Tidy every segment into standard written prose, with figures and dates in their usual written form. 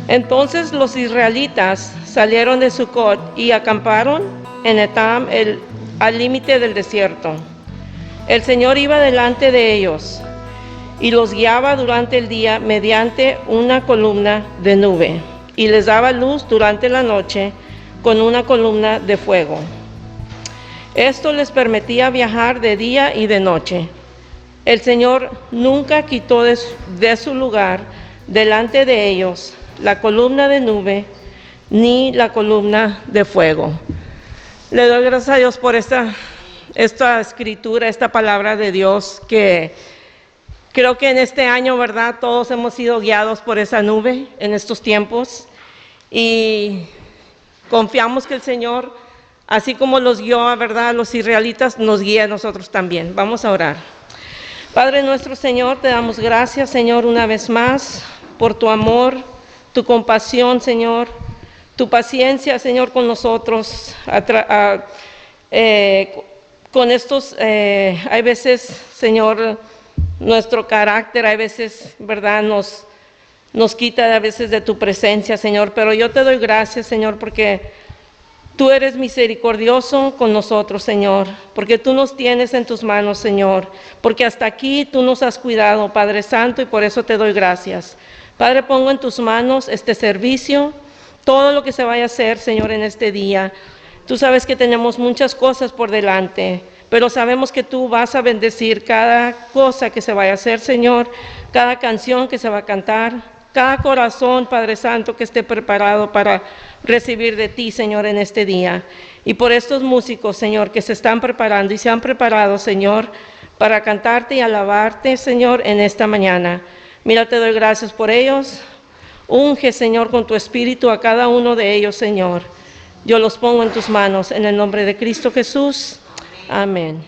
Entonces los israelitas salieron de Sucot y acamparon en Etam, al límite del desierto. El Señor iba delante de ellos y los guiaba durante el día mediante una columna de nube, y les daba luz durante la noche con una columna de fuego. Esto les permitía viajar de día y de noche. El Señor nunca quitó de su lugar delante de ellos la columna de nube ni la columna de fuego. Le doy gracias a Dios por esta escritura, esta palabra de Dios, que creo que en este año, ¿verdad?, todos hemos sido guiados por esa nube en estos tiempos, y confiamos que el Señor, así como los guió, ¿verdad?, a los israelitas, nos guía a nosotros también. Vamos a orar. Padre nuestro, Señor, te damos gracias, Señor, una vez más, por tu amor, tu compasión, Señor, tu paciencia, Señor, con nosotros, con estos, hay veces, Señor, nuestro carácter, hay veces, ¿verdad?, nos quita a veces de tu presencia, Señor, pero yo te doy gracias, Señor, porque tú eres misericordioso con nosotros, Señor, porque tú nos tienes en tus manos, Señor, porque hasta aquí tú nos has cuidado, Padre Santo, y por eso te doy gracias. Padre, pongo en tus manos este servicio, todo lo que se vaya a hacer, Señor, en este día. Tú sabes que tenemos muchas cosas por delante, pero sabemos que tú vas a bendecir cada cosa que se vaya a hacer, Señor, cada canción que se va a cantar, cada corazón, Padre Santo, que esté preparado para recibir de ti, Señor, en este día. Y por estos músicos, Señor, que se están preparando y se han preparado, Señor, para cantarte y alabarte, Señor, en esta mañana. Mira, te doy gracias por ellos. Unge, Señor, con tu espíritu a cada uno de ellos, Señor. Yo los pongo en tus manos, en el nombre de Cristo Jesús. Amén.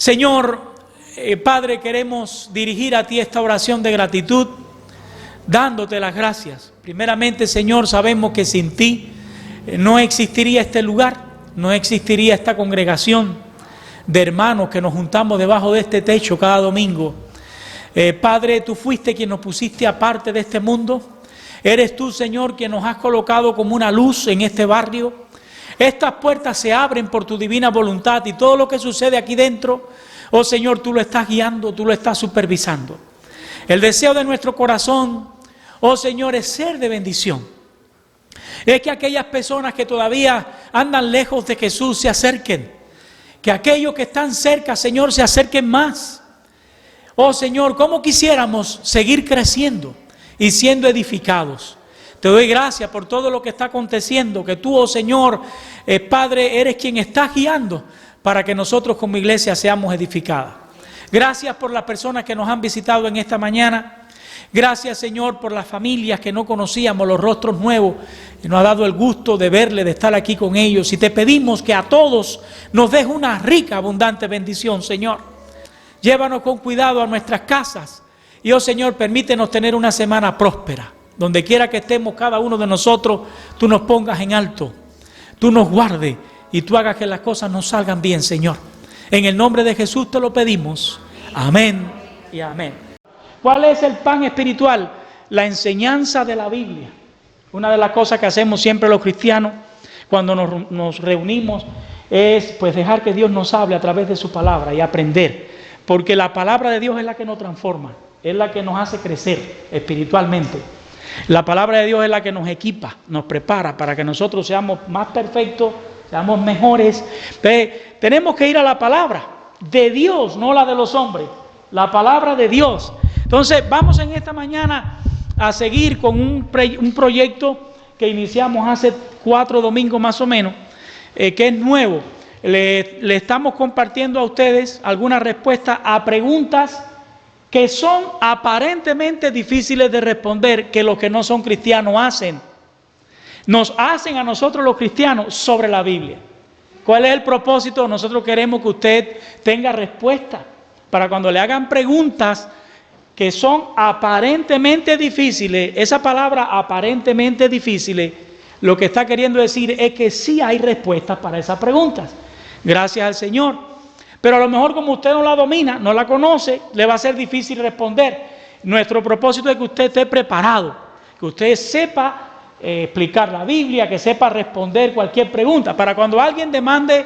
Señor, Padre, queremos dirigir a ti esta oración de gratitud, dándote las gracias. Primeramente, Señor, sabemos que sin ti no existiría este lugar, no existiría esta congregación de hermanos que nos juntamos debajo de este techo cada domingo. Padre, tú fuiste quien nos pusiste aparte de este mundo. Eres tú, Señor, quien nos has colocado como una luz en este barrio. Estas puertas se abren por tu divina voluntad y todo lo que sucede aquí dentro, oh Señor, tú lo estás guiando, tú lo estás supervisando. El deseo de nuestro corazón, oh Señor, es ser de bendición. Es que aquellas personas que todavía andan lejos de Jesús se acerquen. Que aquellos que están cerca, Señor, se acerquen más. Oh Señor, ¿cómo quisiéramos seguir creciendo y siendo edificados? Te doy gracias por todo lo que está aconteciendo, que tú, oh Señor, Padre, eres quien está guiando para que nosotros como iglesia seamos edificadas. Gracias por las personas que nos han visitado en esta mañana. Gracias, Señor, por las familias que no conocíamos, los rostros nuevos, y nos ha dado el gusto de verle, de estar aquí con ellos. Y te pedimos que a todos nos des una rica, abundante bendición, Señor. Llévanos con cuidado a nuestras casas. Y, oh Señor, permítenos tener una semana próspera. Donde quiera que estemos cada uno de nosotros, tú nos pongas en alto. Tú nos guardes y tú hagas que las cosas nos salgan bien, Señor. En el nombre de Jesús te lo pedimos. Amén y amén. ¿Cuál es el pan espiritual? La enseñanza de la Biblia. Una de las cosas que hacemos siempre los cristianos cuando nos reunimos es pues dejar que Dios nos hable a través de su palabra y aprender. Porque la palabra de Dios es la que nos transforma, es la que nos hace crecer espiritualmente. La palabra de Dios es la que nos equipa, nos prepara para que nosotros seamos más perfectos, seamos mejores. Tenemos que ir a la palabra de Dios, no la de los hombres. La palabra de Dios. Entonces vamos en esta mañana a seguir con un proyecto que iniciamos hace 4 domingos más o menos, que es nuevo. Le estamos compartiendo a ustedes algunas respuestas a preguntas que son aparentemente difíciles de responder, que los que no son cristianos hacen. Nos hacen a nosotros los cristianos sobre la Biblia. ¿Cuál es el propósito? Nosotros queremos que usted tenga respuesta para cuando le hagan preguntas que son aparentemente difíciles. Esa palabra aparentemente difíciles, lo que está queriendo decir es que sí hay respuestas para esas preguntas. Gracias al Señor. Pero a lo mejor como usted no la domina, no la conoce, le va a ser difícil responder. Nuestro propósito es que usted esté preparado, que usted sepa explicar la Biblia, que sepa responder cualquier pregunta, para cuando alguien demande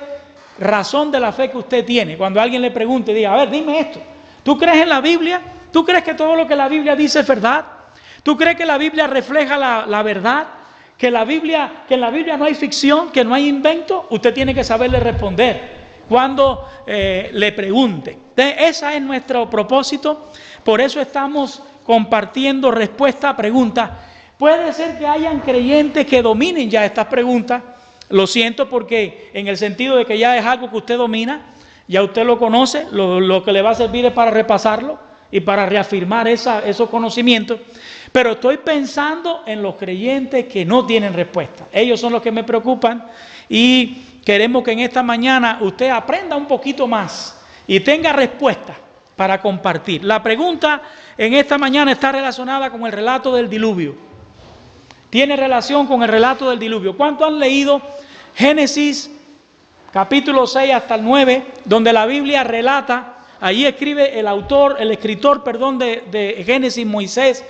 razón de la fe que usted tiene, cuando alguien le pregunte, diga, a ver, dime esto, ¿tú crees en la Biblia? ¿Tú crees que todo lo que la Biblia dice es verdad? ¿Tú crees que la Biblia refleja la verdad? ¿Que en la Biblia no hay ficción, que no hay invento? Usted tiene que saberle responder cuando le pregunte. Entonces, ese es nuestro propósito, por eso estamos compartiendo respuesta a preguntas. Puede ser que hayan creyentes que dominen ya estas preguntas, lo siento porque en el sentido de que ya es algo que usted domina, ya usted lo conoce, lo que le va a servir es para repasarlo y para reafirmar esos conocimientos, pero estoy pensando en los creyentes que no tienen respuesta. Ellos son los que me preocupan y queremos que en esta mañana usted aprenda un poquito más y tenga respuesta para compartir. La pregunta en esta mañana está relacionada con el relato del diluvio. Tiene relación con el relato del diluvio. ¿Cuántos han leído Génesis capítulo 6 hasta el 9, donde la Biblia relata? Allí escribe el escritor de Génesis, Moisés,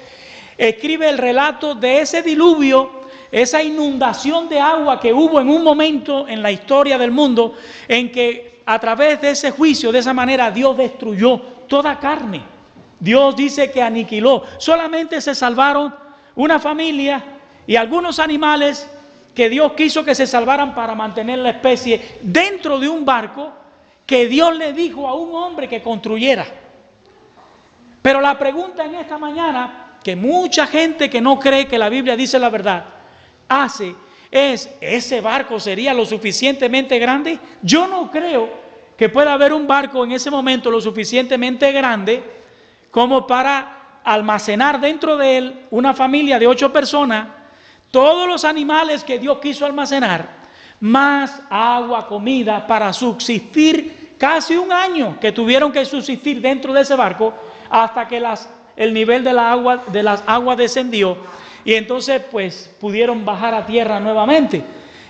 escribe el relato de ese diluvio, esa inundación de agua que hubo en un momento en la historia del mundo, en que a través de ese juicio, de esa manera, Dios destruyó toda carne. Dios dice que aniquiló. Solamente se salvaron una familia y algunos animales que Dios quiso que se salvaran para mantener la especie dentro de un barco que Dios le dijo a un hombre que construyera. Pero la pregunta en esta mañana, que mucha gente que no cree que la Biblia dice la verdad, hace, es, ¿ese barco sería lo suficientemente grande? Yo no creo que pueda haber un barco en ese momento lo suficientemente grande como para almacenar dentro de él una familia de 8 personas, todos los animales que Dios quiso almacenar, más agua, comida para subsistir casi un año que tuvieron que subsistir dentro de ese barco hasta que el nivel de las aguas descendió, y entonces pues pudieron bajar a tierra nuevamente.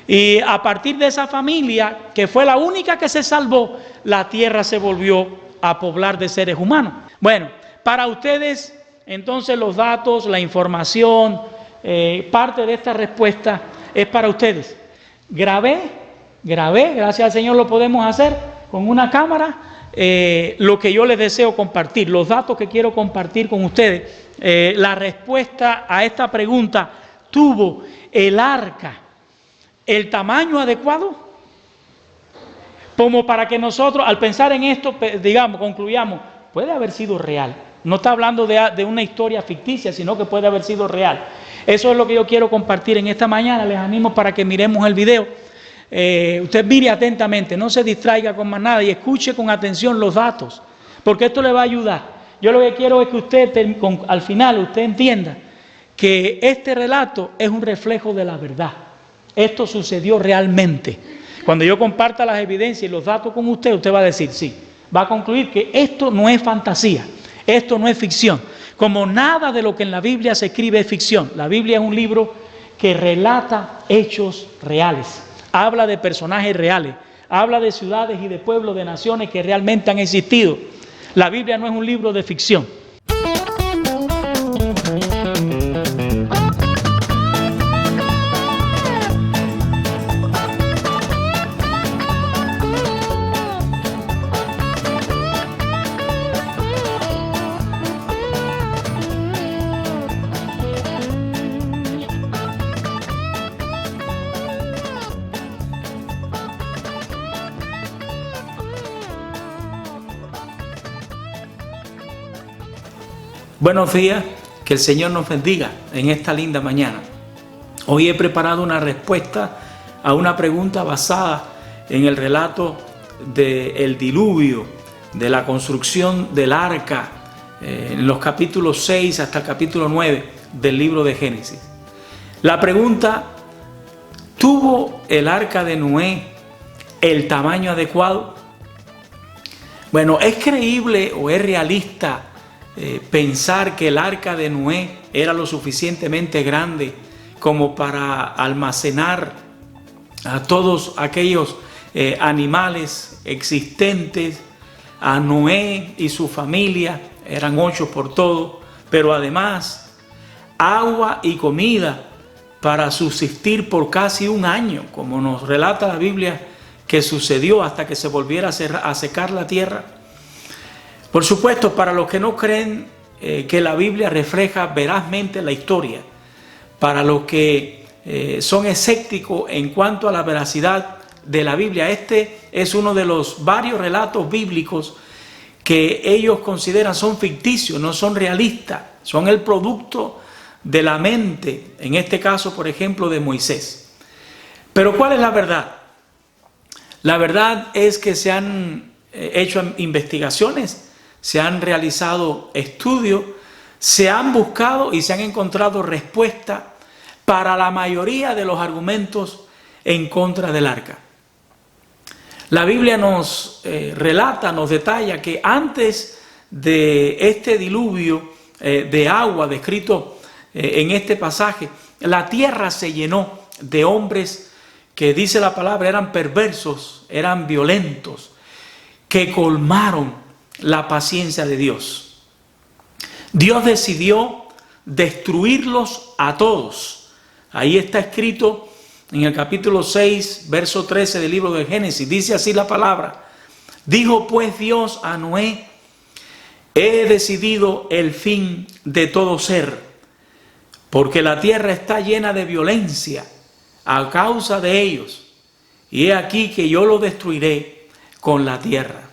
Y a partir de esa familia, que fue la única que se salvó, la tierra se volvió a poblar de seres humanos. Bueno, para ustedes entonces los datos, la información, parte de esta respuesta es para ustedes. Grabé, gracias al Señor lo podemos hacer con una cámara, lo que yo les deseo compartir, los datos que quiero compartir con ustedes. La respuesta a esta pregunta: ¿tuvo el arca el tamaño adecuado? Como para que nosotros, al pensar en esto, digamos, concluyamos, puede haber sido real. No está hablando de una historia ficticia, sino que puede haber sido real. Eso es lo que yo quiero compartir en esta mañana. Les animo para que miremos el video. Usted mire atentamente, no se distraiga con más nada y escuche con atención los datos, porque esto le va a ayudar. Yo lo que quiero es que usted, al final, usted entienda que este relato es un reflejo de la verdad. Esto sucedió realmente. Cuando yo comparta las evidencias y los datos con usted, usted va a decir sí. Va a concluir que esto no es fantasía, esto no es ficción. Como nada de lo que en la Biblia se escribe es ficción. La Biblia es un libro que relata hechos reales. Habla de personajes reales, habla de ciudades y de pueblos, de naciones que realmente han existido. La Biblia no es un libro de ficción. Buenos días, que el Señor nos bendiga en esta linda mañana. Hoy he preparado una respuesta a una pregunta basada en el relato del diluvio, de la construcción del arca, en los capítulos 6 hasta el capítulo 9 del libro de Génesis. La pregunta: ¿tuvo el arca de Noé el tamaño adecuado? Bueno, ¿es creíble o es realista pensar que el arca de Noé era lo suficientemente grande como para almacenar a todos aquellos animales existentes? A Noé y su familia, eran 8 por todo, pero además agua y comida para subsistir por casi un año, como nos relata la Biblia que sucedió hasta que se volviera a secar la tierra. Por supuesto, para los que no creen que la Biblia refleja verazmente la historia, para los que son escépticos en cuanto a la veracidad de la Biblia, este es uno de los varios relatos bíblicos que ellos consideran son ficticios, no son realistas, son el producto de la mente, en este caso, por ejemplo, de Moisés. Pero ¿cuál es la verdad? La verdad es que se han hecho investigaciones, se han realizado estudios, se han buscado y se han encontrado respuestas para la mayoría de los argumentos en contra del arca. La Biblia nos relata, nos detalla que antes de este diluvio de agua descrito en este pasaje, la tierra se llenó de hombres que, dice la palabra, eran perversos, eran violentos, que colmaron la paciencia de Dios. Dios decidió destruirlos a todos. Ahí está escrito en el capítulo 6, verso 13 del libro de Génesis. Dice así la palabra: dijo pues Dios a Noé: he decidido el fin de todo ser, porque la tierra está llena de violencia a causa de ellos, y he aquí que yo lo destruiré con la tierra.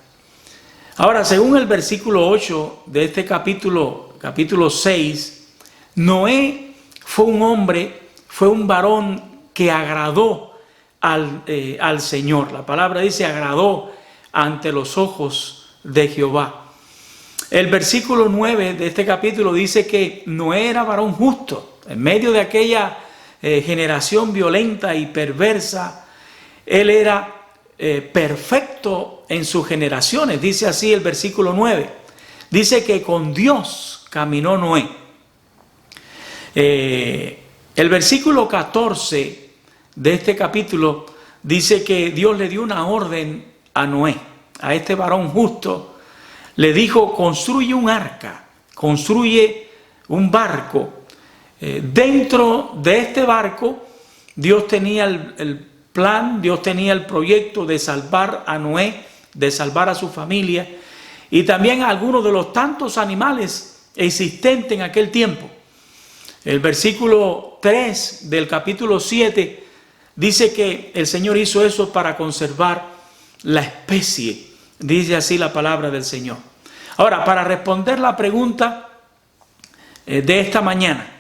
Ahora, según el versículo 8 de este capítulo 6, Noé fue un hombre, fue un varón que agradó al Señor. La palabra dice agradó ante los ojos de Jehová. El versículo 9 de este capítulo dice que Noé era varón justo. En medio de aquella generación violenta y perversa, él era perfecto en sus generaciones. Dice así el versículo 9. Dice que con Dios caminó Noé. El versículo 14 de este capítulo dice que Dios le dio una orden a Noé, a este varón justo. Le dijo: construye un arca, construye un barco. Dentro de este barco Dios tenía el plan, Dios tenía el proyecto de salvar a Noé, de salvar a su familia y también a algunos de los tantos animales existentes en aquel tiempo. El versículo 3 del capítulo 7 dice que el Señor hizo eso para conservar la especie. Dice así la palabra del Señor. Ahora, para responder la pregunta de esta mañana,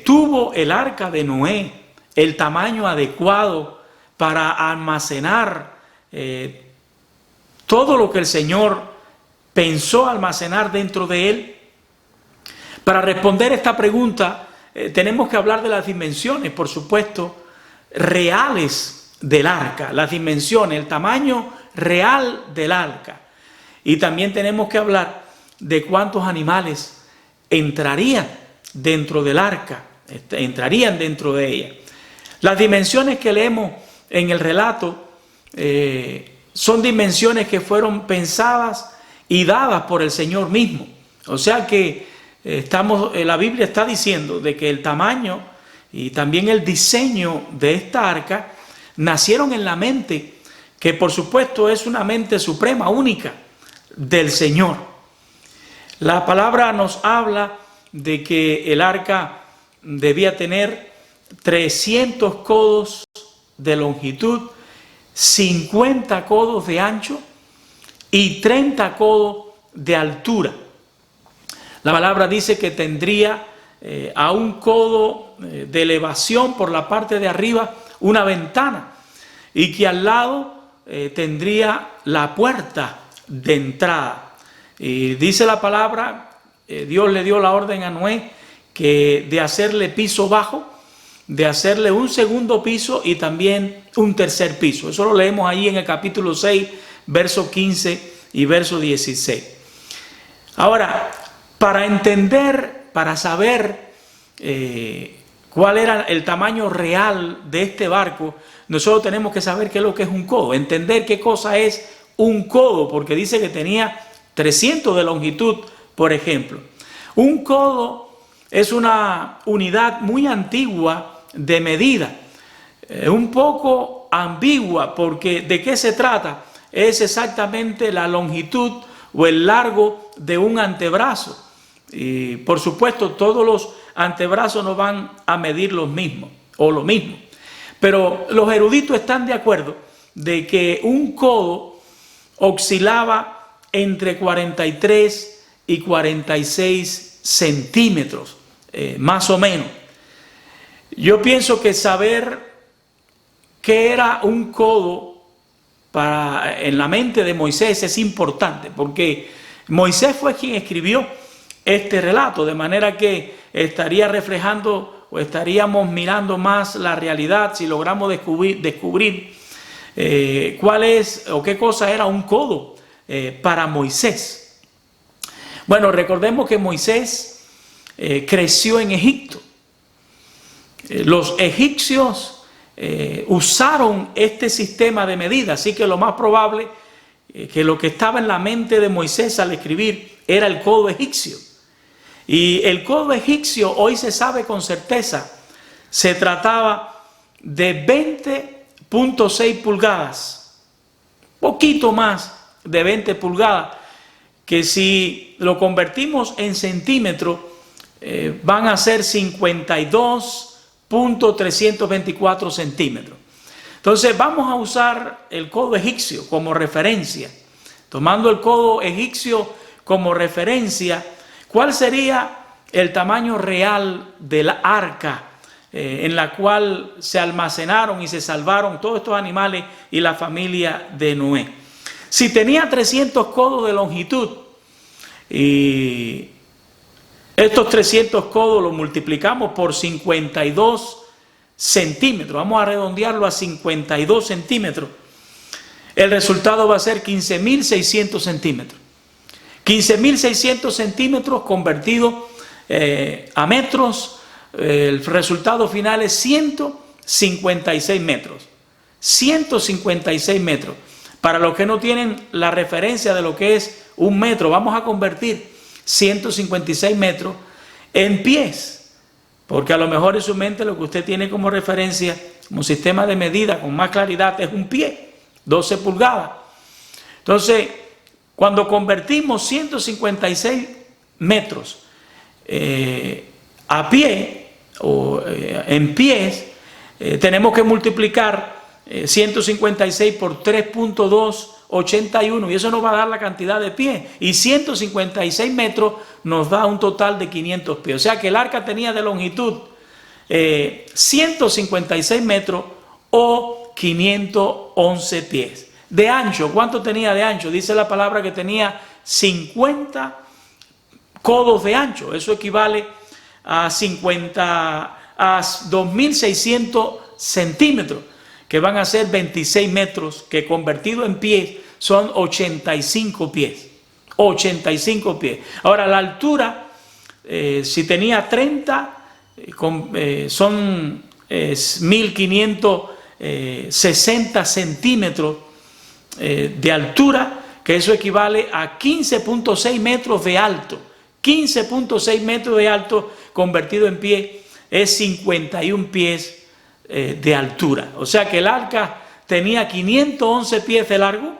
¿tuvo el arca de Noé el tamaño adecuado para almacenar todo lo que el Señor pensó almacenar dentro de él? Para responder esta pregunta tenemos que hablar de las dimensiones, por supuesto, reales del arca, las dimensiones, el tamaño real del arca. Y también tenemos que hablar de cuántos animales entrarían dentro del arca, entrarían dentro de ella. Las dimensiones que leemos en el relato son dimensiones que fueron pensadas y dadas por el Señor mismo. O sea que la Biblia está diciendo de que el tamaño y también el diseño de esta arca nacieron en la mente, que por supuesto es una mente suprema, única del Señor. La palabra nos habla de que el arca debía tener 300 codos de longitud, 50 codos de ancho y 30 codos de altura. La palabra dice que tendría a un codo de elevación por la parte de arriba una ventana y que al lado tendría la puerta de entrada. Y dice la palabra, Dios le dio la orden a Noé que de hacerle piso bajo, de hacerle un segundo piso y también un tercer piso. Eso lo leemos ahí en el capítulo 6, verso 15 y verso 16. Ahora, para entender, para saber cuál era el tamaño real de este barco, nosotros tenemos que saber qué es lo que es un codo, entender qué cosa es un codo, porque dice que tenía 300 de longitud, por ejemplo. Un codo es una unidad muy antigua de medida, un poco ambigua, porque ¿de qué se trata? Es exactamente la longitud o el largo de un antebrazo. Y por supuesto todos los antebrazos no van a medir lo mismo, pero los eruditos están de acuerdo de que un codo oscilaba entre 43 y 46 centímetros, más o menos. Yo pienso que saber qué era un codo en la mente de Moisés es importante, porque Moisés fue quien escribió este relato, de manera que estaría reflejando o estaríamos mirando más la realidad si logramos descubrir cuál es o qué cosa era un codo para Moisés. Bueno, recordemos que Moisés creció en Egipto. Los egipcios usaron este sistema de medida, así que lo más probable que lo que estaba en la mente de Moisés al escribir era el codo egipcio. Y el codo egipcio hoy se sabe con certeza, se trataba de 20.6 pulgadas, poquito más de 20 pulgadas, que si lo convertimos en centímetros van a ser 52.324 centímetros. Entonces vamos a usar el codo egipcio como referencia. Tomando el codo egipcio como referencia, ¿cuál sería el tamaño real de la arca en la cual se almacenaron y se salvaron todos estos animales y la familia de Noé? Si tenía 300 codos de longitud y estos 300 codos los multiplicamos por 52 centímetros, vamos a redondearlo a 52 centímetros, el resultado va a ser 15.600 centímetros. 15.600 centímetros convertido a metros, el resultado final es 156 metros. 156 metros. Para los que no tienen la referencia de lo que es un metro, vamos a convertir 156 metros en pies, porque a lo mejor en su mente lo que usted tiene como referencia, como sistema de medida con más claridad, es un pie, 12 pulgadas. Entonces, cuando convertimos 156 metros a pie o en pies, tenemos que multiplicar 156 por 3.281 y eso nos va a dar la cantidad de pies, y 156 metros nos da un total de 500 pies. O sea que el arca tenía de longitud 156 metros o 511 pies. De ancho, ¿cuánto tenía de ancho? Dice la palabra que tenía 50 codos de ancho. Eso equivale a 2.600 centímetros, que van a ser 26 metros, que convertido en pies son 85 pies. 85 pies. Ahora, la altura, si tenía 30, son 1.560 centímetros de altura, que eso equivale a 15.6 metros de alto. 15.6 metros de alto convertido en pie es 51 pies de altura. O sea que el arca tenía 511 pies de largo.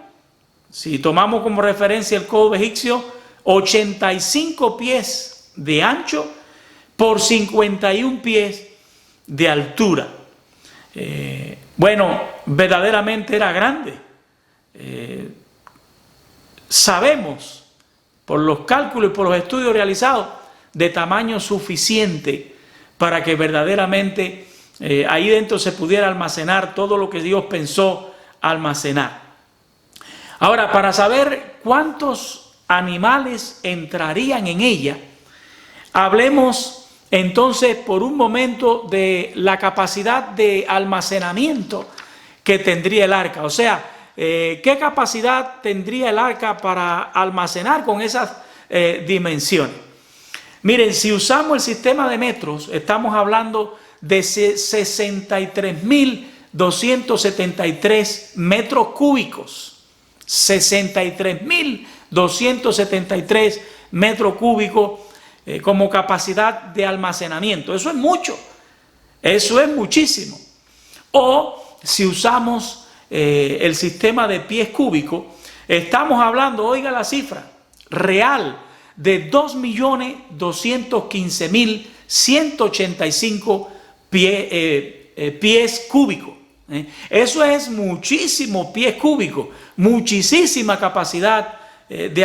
Si tomamos como referencia el codo egipcio, 85 pies de ancho por 51 pies de altura. Bueno, verdaderamente era grande. Sabemos por los cálculos y por los estudios realizados de tamaño suficiente para que verdaderamente ahí dentro se pudiera almacenar todo lo que Dios pensó almacenar. Ahora, para saber cuántos animales entrarían en ella, hablemos entonces por un momento de la capacidad de almacenamiento que tendría el arca. O sea, ¿qué capacidad tendría el arca para almacenar con esas dimensiones? Miren, si usamos el sistema de metros, estamos hablando de 63.273 metros cúbicos. 63.273 metros cúbicos como capacidad de almacenamiento. Eso es mucho, eso es muchísimo. O si usamos el sistema de pies cúbicos, estamos hablando, oiga la cifra, real, de 2.215.185 pies cúbicos. Eso es muchísimo pies cúbicos, muchísima capacidad de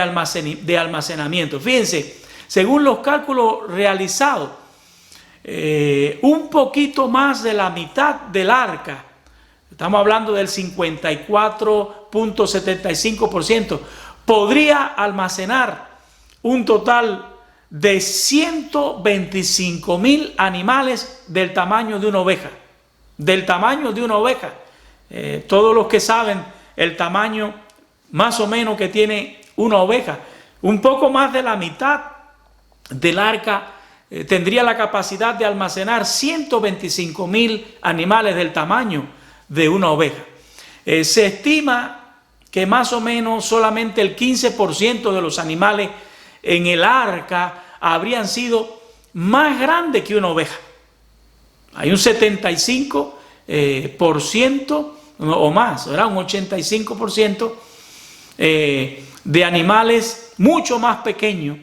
almacenamiento. Fíjense, según los cálculos realizados, un poquito más de la mitad del arca, estamos hablando del 54.75%, podría almacenar un total de 125.000 animales del tamaño de una oveja. Del tamaño de una oveja. Todos los que saben el tamaño más o menos que tiene una oveja, un poco más de la mitad del arca tendría la capacidad de almacenar 125.000 animales del tamaño de una oveja. Se estima que más o menos solamente el 15% de los animales en el arca habrían sido más grandes que una oveja. Hay un 75% o más, ¿verdad? Un 85% de animales mucho más pequeños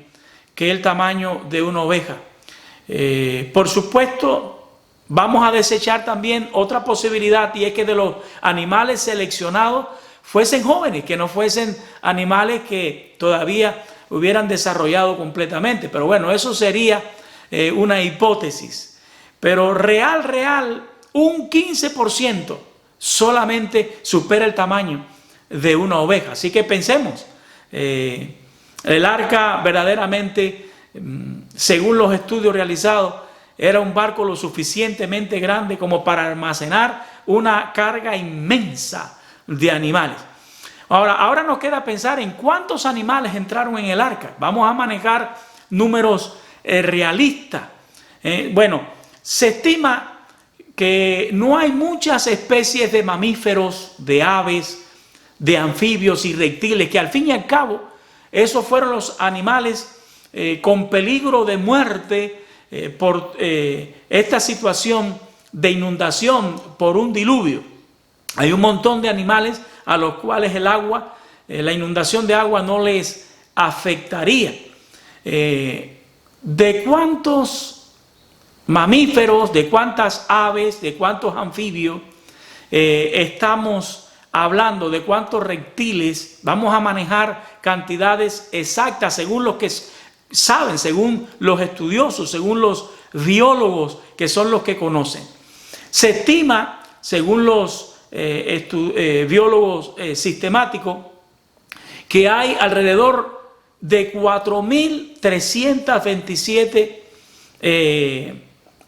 que el tamaño de una oveja. Por supuesto, vamos a desechar también otra posibilidad, y es que de los animales seleccionados fuesen jóvenes, que no fuesen animales que todavía hubieran desarrollado completamente. Pero bueno, eso sería una hipótesis. Pero real, un 15% solamente supera el tamaño de una oveja. Así que pensemos, el arca verdaderamente, según los estudios realizados, era un barco lo suficientemente grande como para almacenar una carga inmensa de animales. Ahora nos queda pensar en cuántos animales entraron en el arca. Vamos a manejar números realistas. Bueno, se estima que no hay muchas especies de mamíferos, de aves, de anfibios y reptiles, que al fin y al cabo esos fueron los animales con peligro de muerte por esta situación de inundación por un diluvio. Hay un montón de animales a los cuales el agua, la inundación de agua no les afectaría. ¿De cuántos mamíferos, de cuántas aves, de cuántos anfibios estamos hablando? ¿De cuántos reptiles? Vamos a manejar cantidades exactas según los que saben, según los estudiosos, según los biólogos que son los que conocen. Se estima, según los biólogos sistemáticos, que hay alrededor de 4.327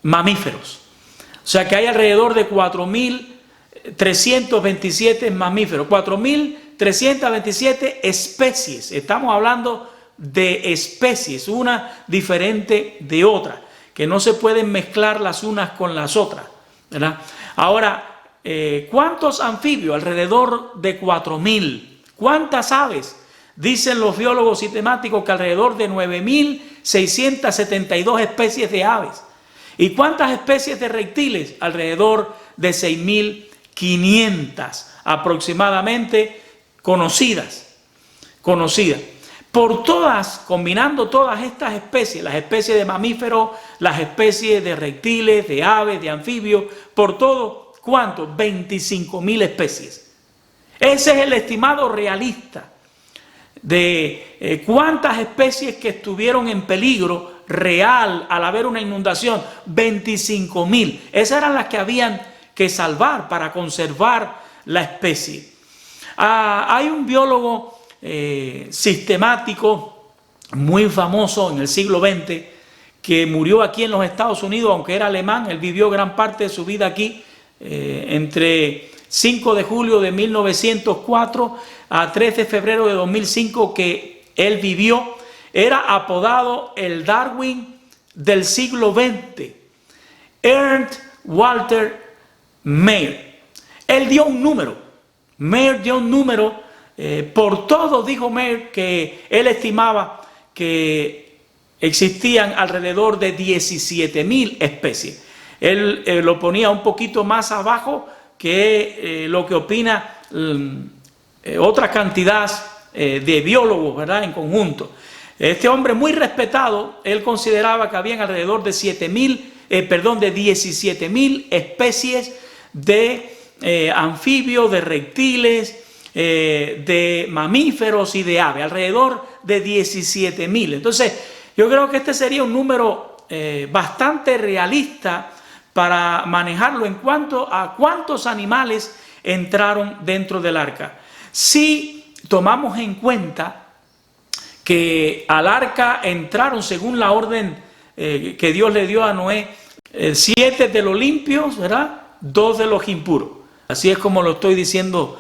mamíferos. O sea que hay alrededor de 4.327 mamíferos, 4.327 especies. Estamos hablando de especies, una diferente de otra, que no se pueden mezclar las unas con las otras, ¿verdad? Ahora, ¿cuántos anfibios? Alrededor de 4.000. ¿Cuántas aves? Dicen los biólogos sistemáticos que alrededor de 9.672 especies de aves. ¿Y cuántas especies de reptiles? Alrededor de 6.500 aproximadamente conocidas. Por todas, combinando todas estas especies, las especies de mamíferos, las especies de reptiles, de aves, de anfibios, por todo, ¿cuánto? 25.000 especies. Ese es el estimado realista de cuántas especies que estuvieron en peligro real al haber una inundación. 25.000. Esas eran las que habían que salvar para conservar la especie. Hay un biólogo sistemático muy famoso en el siglo XX que murió aquí en los Estados Unidos, aunque era alemán. Él vivió gran parte de su vida aquí, entre 5 de julio de 1904 a 3 de febrero de 2005 que él vivió. Era apodado el Darwin del siglo XX, Ernst Walter Mayr. Él dio un número. Mayr dio un número. Por todo, dijo Mayr, que él estimaba que existían alrededor de 17.000 especies. Él lo ponía un poquito más abajo que lo que opina otra cantidad de biólogos, ¿verdad?, en conjunto. Este hombre muy respetado, él consideraba que habían alrededor de 17.000 especies de anfibios, de reptiles, de mamíferos y de aves, alrededor de 17.000. Entonces, yo creo que este sería un número bastante realista para manejarlo en cuanto a cuántos animales entraron dentro del arca. Si tomamos en cuenta que al arca entraron, según la orden que Dios le dio a Noé, 7 de los limpios, ¿verdad?, 2 de los impuros. Así es como lo estoy diciendo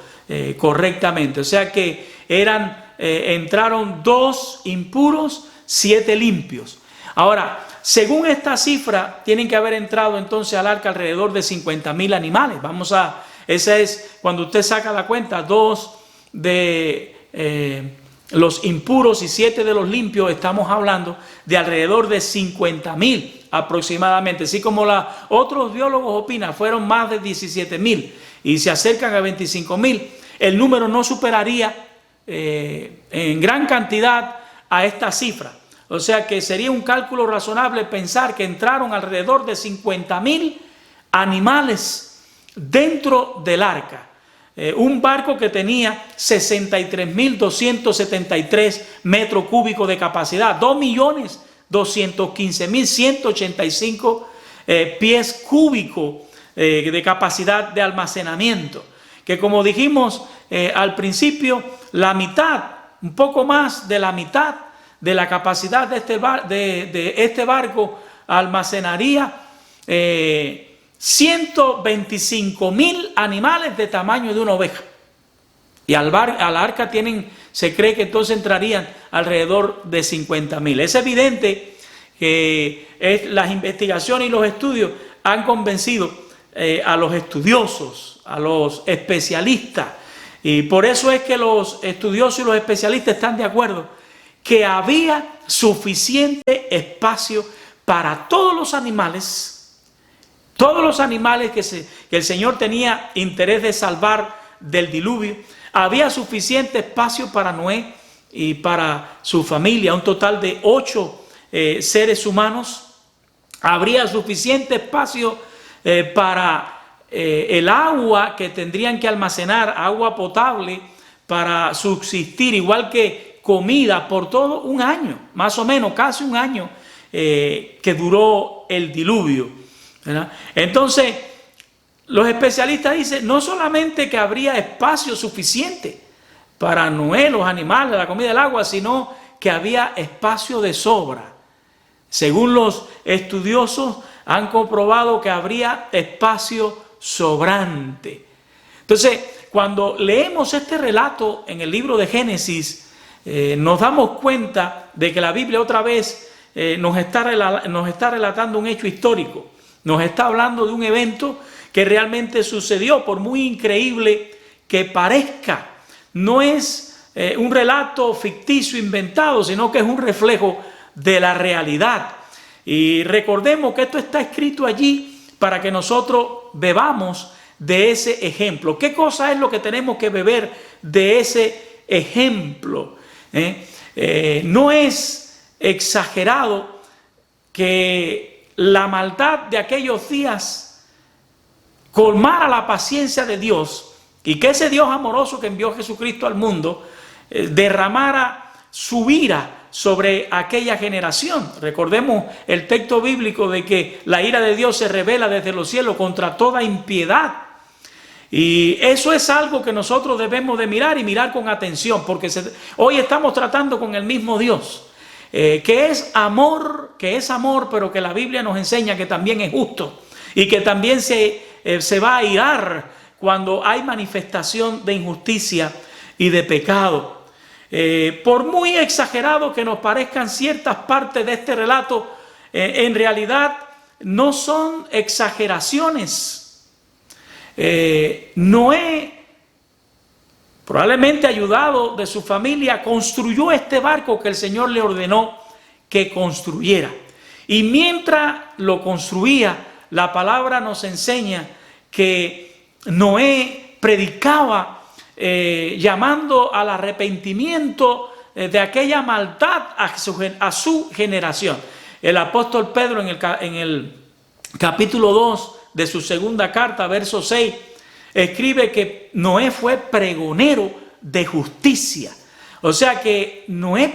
correctamente. O sea que entraron 2 impuros, 7 limpios. Ahora, según esta cifra, tienen que haber entrado entonces al arca alrededor de 50.000 animales. Esa es cuando usted saca la cuenta, 2 de los impuros y 7 de los limpios, estamos hablando de alrededor de 50.000 aproximadamente. Así como otros biólogos opinan, fueron más de 17.000 y se acercan a 25.000. El número no superaría en gran cantidad a esta cifra. O sea que sería un cálculo razonable pensar que entraron alrededor de 50.000 animales dentro del arca. Un barco que tenía 63.273 metros cúbicos de capacidad, 2.215.185 pies cúbicos de capacidad de almacenamiento. Que como dijimos al principio, la mitad, un poco más de la mitad de la capacidad de este barco almacenaría 125.000 animales de tamaño de una oveja. Y al arca se cree que entonces entrarían alrededor de 50.000. Es evidente que las investigaciones y los estudios han convencido a los estudiosos, a los especialistas. Y por eso es que los estudiosos y los especialistas están de acuerdo que había suficiente espacio para todos los animales que el Señor tenía interés de salvar del diluvio. Había suficiente espacio para Noé y para su familia, un total de 8 seres humanos. Habría suficiente espacio para el agua que tendrían que almacenar, agua potable para subsistir, igual que comida por todo un año, más o menos, casi un año que duró el diluvio, ¿verdad? Entonces, los especialistas dicen no solamente que habría espacio suficiente para Noé, los animales, la comida, el agua, sino que había espacio de sobra. Según los estudiosos, han comprobado que habría espacio sobrante. Entonces, cuando leemos este relato en el libro de Génesis, nos damos cuenta de que la Biblia otra vez nos está relatando un hecho histórico. Nos está hablando de un evento que realmente sucedió, por muy increíble que parezca. No es un relato ficticio inventado, sino que es un reflejo de la realidad. Y recordemos que esto está escrito allí para que nosotros bebamos de ese ejemplo. ¿Qué cosa es lo que tenemos que beber de ese ejemplo? No es exagerado que la maldad de aquellos días colmara la paciencia de Dios y que ese Dios amoroso que envió Jesucristo al mundo derramara su ira sobre aquella generación. Recordemos el texto bíblico de que la ira de Dios se revela desde los cielos contra toda impiedad. Y eso es algo que nosotros debemos de mirar y mirar con atención, porque hoy estamos tratando con el mismo Dios, que es amor, pero que la Biblia nos enseña que también es justo y que también se va a irar cuando hay manifestación de injusticia y de pecado. Por muy exagerado que nos parezcan ciertas partes de este relato, en realidad no son exageraciones. Noé, probablemente ayudado de su familia, construyó este barco que el Señor le ordenó que construyera. Y mientras lo construía, la palabra nos enseña que Noé predicaba llamando al arrepentimiento de aquella maldad a su generación. El apóstol Pedro en el capítulo 2 de su segunda carta, verso 6, escribe que Noé fue pregonero de justicia. O sea que Noé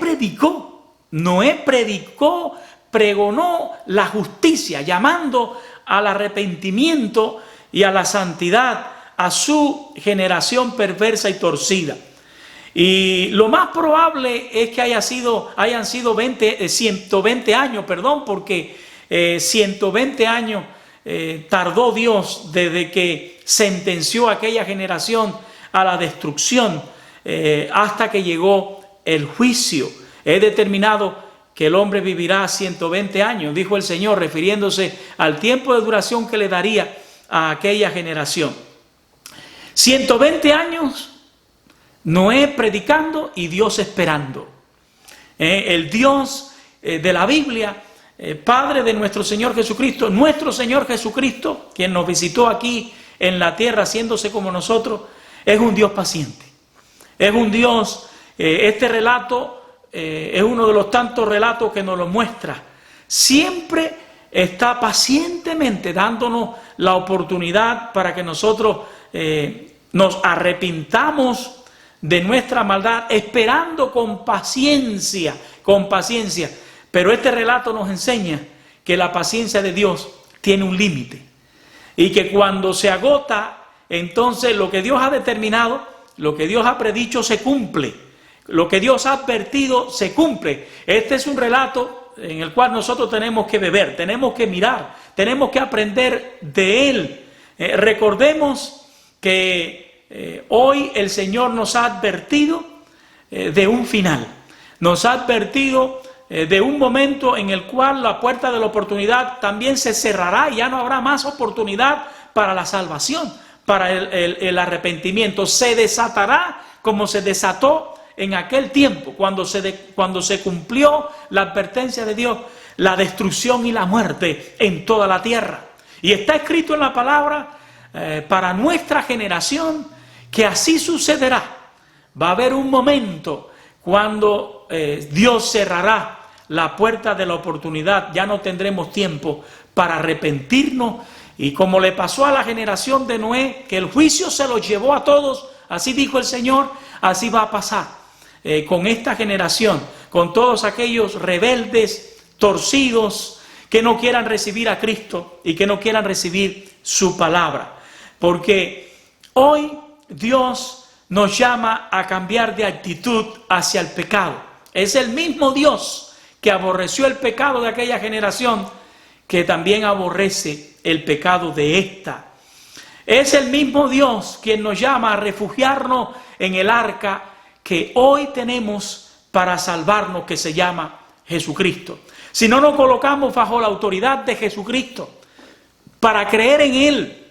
pregonó la justicia, llamando al arrepentimiento y a la santidad a su generación perversa y torcida. Y lo más probable es que hayan sido 120 años, porque 120 años tardó Dios desde que sentenció a aquella generación a la destrucción hasta que llegó el juicio. He determinado que el hombre vivirá 120 años, dijo el Señor, refiriéndose al tiempo de duración que le daría a aquella generación. 120 años, Noé predicando y Dios esperando. El Dios de la Biblia, Padre de nuestro Señor Jesucristo, quien nos visitó aquí en la tierra haciéndose como nosotros, es un Dios paciente. Es un Dios, este relato es uno de los tantos relatos que nos lo muestra. Siempre está pacientemente dándonos la oportunidad para que nosotros nos arrepintamos de nuestra maldad, esperando con paciencia. Pero este relato nos enseña que la paciencia de Dios tiene un límite y que cuando se agota, entonces lo que Dios ha determinado, lo que Dios ha predicho se cumple, lo que Dios ha advertido se cumple. Este es un relato en el cual nosotros tenemos que beber, tenemos que mirar, tenemos que aprender de él. Recordemos que hoy el Señor nos ha advertido de un final. Nos ha advertido de un momento en el cual la puerta de la oportunidad también se cerrará y ya no habrá más oportunidad para la salvación, para el arrepentimiento. Se desatará como se desató en aquel tiempo, cuando se cumplió la advertencia de Dios, la destrucción y la muerte en toda la tierra. Y está escrito en la palabra para nuestra generación que así sucederá. Va a haber un momento cuando Dios cerrará la puerta de la oportunidad. Ya no tendremos tiempo para arrepentirnos. Y como le pasó a la generación de Noé, que el juicio se los llevó a todos, así dijo el Señor, así va a pasar con esta generación, con todos aquellos rebeldes, torcidos, que no quieran recibir a Cristo y que no quieran recibir su palabra. Porque hoy Dios nos llama a cambiar de actitud hacia el pecado. Es el mismo Dios que aborreció el pecado de aquella generación, que también aborrece el pecado de esta. Es el mismo Dios quien nos llama a refugiarnos en el arca que hoy tenemos para salvarnos, que se llama Jesucristo. Si no nos colocamos bajo la autoridad de Jesucristo, para creer en Él,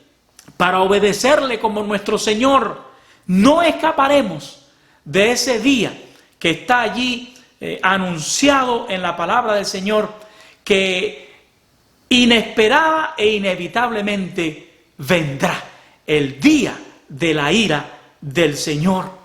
para obedecerle como nuestro Señor, no escaparemos de ese día que está allí anunciado en la palabra del Señor, que inesperada e inevitablemente vendrá el día de la ira del Señor.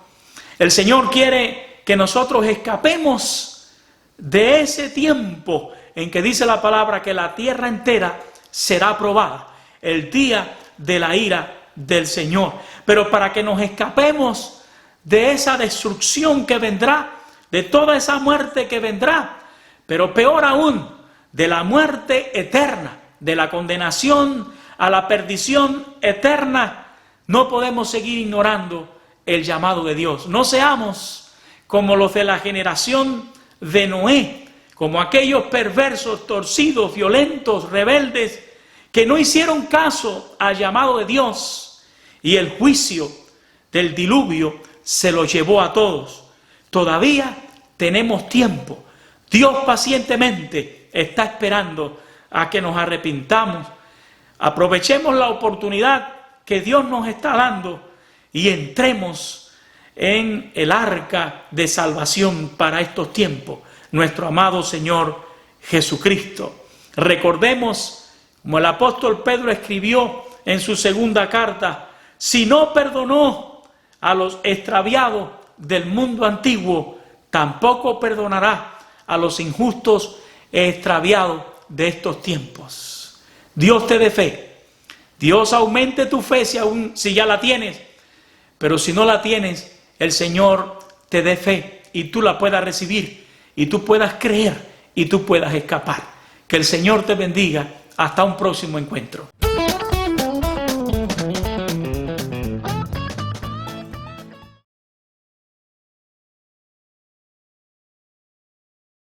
El Señor quiere que nosotros escapemos de ese tiempo en que dice la palabra que la tierra entera será probada, el día de la ira del Señor. Pero para que nos escapemos de esa destrucción que vendrá, de toda esa muerte que vendrá, pero peor aún, de la muerte eterna, de la condenación a la perdición eterna, no podemos seguir ignorando el llamado de Dios. No seamos como los de la generación de Noé, como aquellos perversos, torcidos, violentos, rebeldes, que no hicieron caso al llamado de Dios, y el juicio del diluvio se lo llevó a todos. Todavía tenemos tiempo. Dios pacientemente está esperando a que nos arrepintamos. Aprovechemos la oportunidad que Dios nos está dando y entremos en el arca de salvación para estos tiempos, nuestro amado Señor Jesucristo. Recordemos, como el apóstol Pedro escribió en su segunda carta, si no perdonó a los extraviados del mundo antiguo, tampoco perdonará a los injustos e extraviados de estos tiempos. Dios te dé fe. Dios aumente tu fe si ya la tienes. Pero si no la tienes, el Señor te dé fe y tú la puedas recibir y tú puedas creer y tú puedas escapar. Que el Señor te bendiga. Hasta un próximo encuentro.